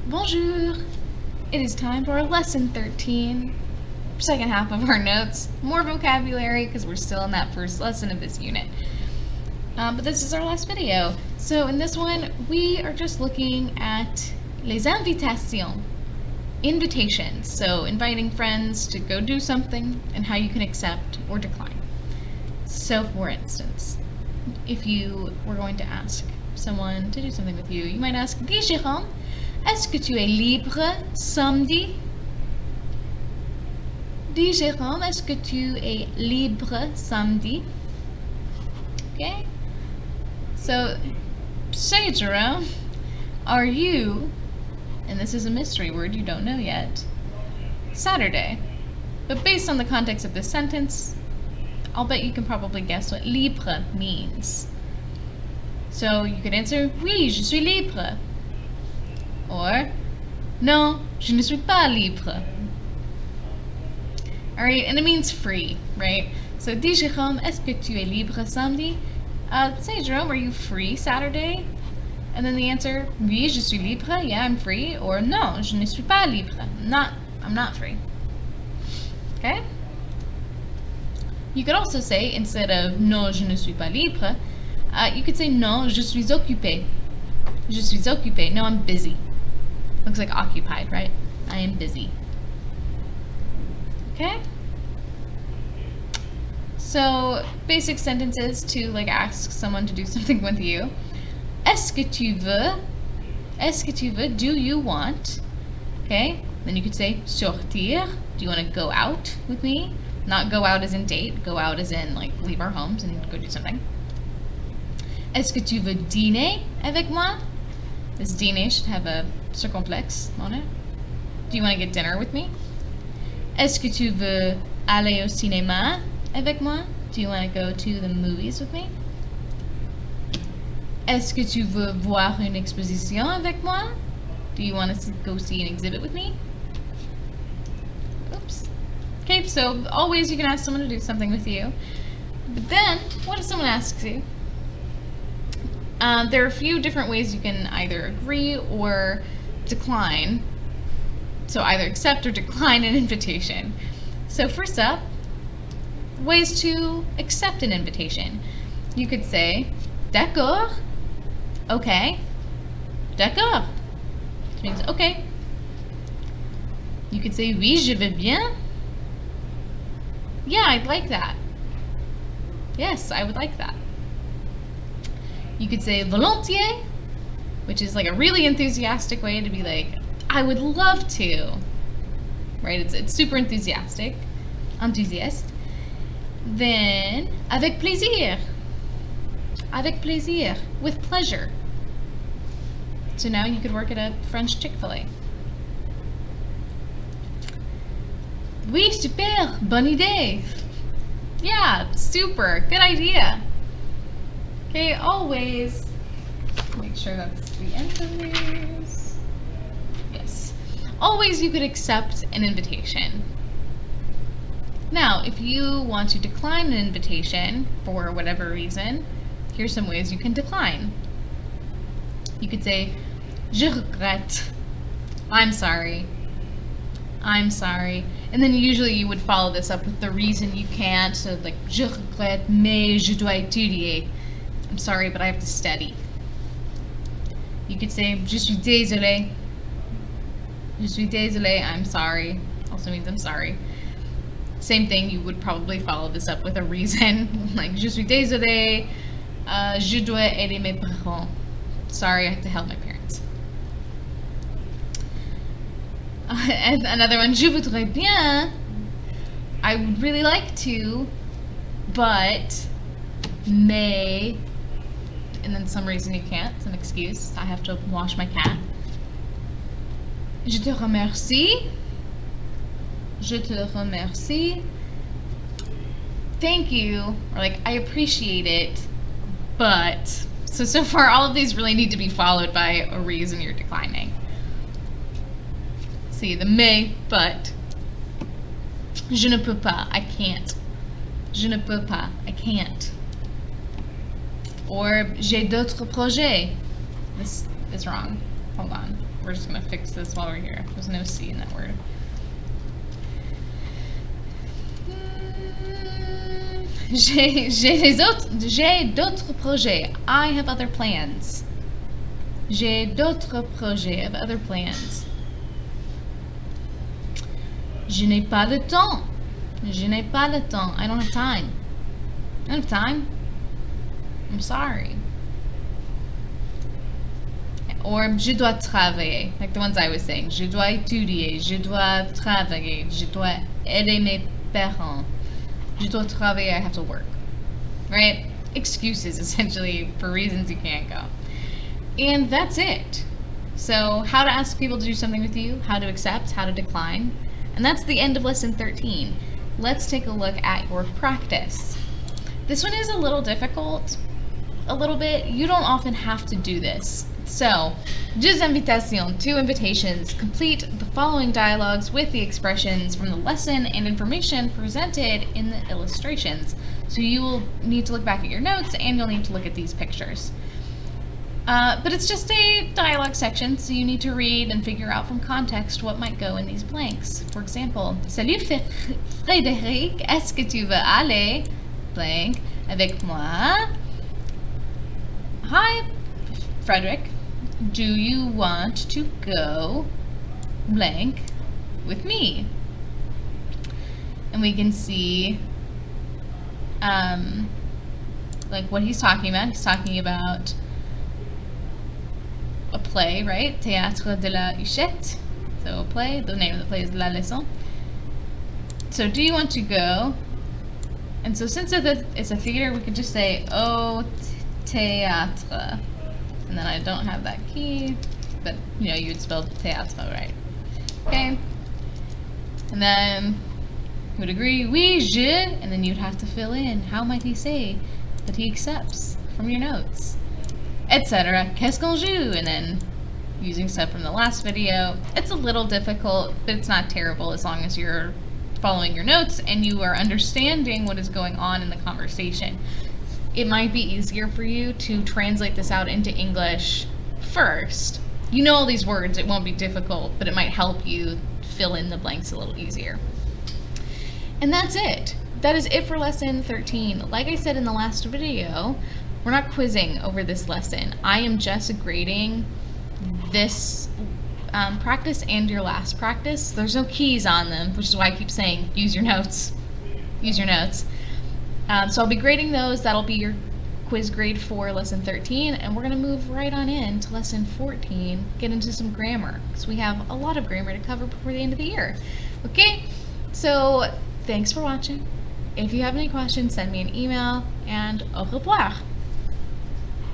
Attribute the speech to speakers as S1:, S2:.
S1: Bonjour! It is time for our lesson 13, second half of our notes. More vocabulary because we're still in that first lesson of this unit. But this is our last video. So in this one, we are just looking at les invitations, invitations. So inviting friends to go do something and how you can accept or decline. So for instance, if you were going to ask someone to do something with you, you might ask, Dis Jérôme, est-ce que tu es libre samedi? Dis Jérôme, est-ce que tu es libre samedi? Okay? So, say Jerome, are you, and this is a mystery word you don't know yet, Saturday? But based on the context of this sentence, I'll bet you can probably guess what libre means. So you could answer, oui, je suis libre. Or, non, je ne suis pas libre. Alright, and it means free, right? So, dis Jérôme, est-ce que tu es libre samedi? Say Jerome, are you free Saturday? And then the answer, oui, je suis libre, yeah, I'm free. Or, non, je ne suis pas libre, I'm not free. Okay? You could also say, instead of non, je ne suis pas libre, you could say non, je suis occupé. Je suis occupé. No, I'm busy. Looks like occupied, right? I am busy. Okay? So, basic sentences to ask someone to do something with you. Est-ce que tu veux? Est-ce que tu veux? Do you want? Okay? Then you could say sortir. Do you want to go out with me? Not go out as in date, go out as in leave our homes and go do something. Est-ce que tu veux dîner avec moi? This dîner should have a circumflex on it. Do you want to get dinner with me? Est-ce que tu veux aller au cinéma avec moi? Do you want to go to the movies with me? Est-ce que tu veux voir une exposition avec moi? Do you want to go see an exhibit with me? Oops. Okay, so always you can ask someone to do something with you. But then, what if someone asks you? There are a few different ways you can either agree or decline. So either accept or decline an invitation. So first up, ways to accept an invitation. You could say, d'accord, okay, d'accord, which means okay. You could say, oui, je veux bien. Yeah, I'd like that. Yes, I would like that. You could say volontiers, which is a really enthusiastic way to be I would love to. Right? It's super enthusiastic. Enthusiast. Then, avec plaisir. Avec plaisir. With pleasure. So now you could work at a French Chick-fil-A. Oui, super, bonne idée. Yeah, super, good idea. Okay, always make sure that's the end of these. Yes. Always you could accept an invitation. Now, if you want to decline an invitation for whatever reason, here's some ways you can decline. You could say, je regrette. I'm sorry. I'm sorry. And then usually you would follow this up with the reason you can't. So je regrette, mais je dois étudier. I'm sorry, but I have to study. You could say, je suis désolé. Je suis désolé, I'm sorry. Also means I'm sorry. Same thing, you would probably follow this up with a reason. Je suis désolé, je dois aider mes parents. Sorry, I have to help my parents. And another one, je voudrais bien. I would really like to, but, mais, and then some reason you can't, some excuse. I have to wash my cat. Je te remercie. Je te remercie. Thank you. Or I appreciate it, but. So far all of these really need to be followed by a reason you're declining. See, the mais, but. Je ne peux pas, I can't. Je ne peux pas, I can't. Or j'ai d'autres projets. This is wrong. Hold on. we're just gonna fix this while we're here. There's no C in that word. J'ai d'autres projets. I have other plans. J'ai d'autres projets. I have other plans. Je n'ai pas le temps. Je n'ai pas le temps. I don't have time. I don't have time. I'm sorry. Or je dois travailler, like the ones I was saying. Je dois étudier. Je dois travailler. Je dois aider mes parents. Je dois travailler. I have to work. Right? Excuses, essentially, for reasons you can't go. And that's it. So, how to ask people to do something with you, how to accept, how to decline. And that's the end of lesson 13. Let's take a look at your practice. This one is a little difficult, a little bit. You don't often have to do this. So, deux invitations, 2 invitations. Complete the following dialogues with the expressions from the lesson and information presented in the illustrations. So you will need to look back at your notes and you'll need to look at these pictures. But it's just a dialogue section, so you need to read and figure out from context what might go in these blanks. For example, Salut Frédéric, est-ce que tu veux aller blank avec moi? Hi Frederick, do you want to go blank with me? And we can see like what he's talking about. He's talking about a play, right? Théâtre de la Huchette. So a play, the name of the play is La Leçon. So do you want to go? And so since it's a theater, we could just say au théâtre. And then I don't have that key, but you know, you would spell théâtre, right? Okay. And then he would agree, oui, je, and then you'd have to fill in. How might he say that he accepts from your notes? Etc. Qu'est-ce qu'on joue? And then using stuff from the last video. It's a little difficult, but it's not terrible as long as you're following your notes and you are understanding what is going on in the conversation. It might be easier for you to translate this out into English first. You know all these words, it won't be difficult, but it might help you fill in the blanks a little easier. And that's it. That is it for lesson 13. Like I said in the last video, we're not quizzing over this lesson. I am just grading this practice and your last practice. There's no keys on them, which is why I keep saying use your notes. Use your notes. So I'll be grading those. That'll be your quiz grade for lesson 13. And we're going to move right on in to lesson 14, get into some grammar. So we have a lot of grammar to cover before the end of the year. Okay? So thanks for watching. If you have any questions, send me an email, and au revoir.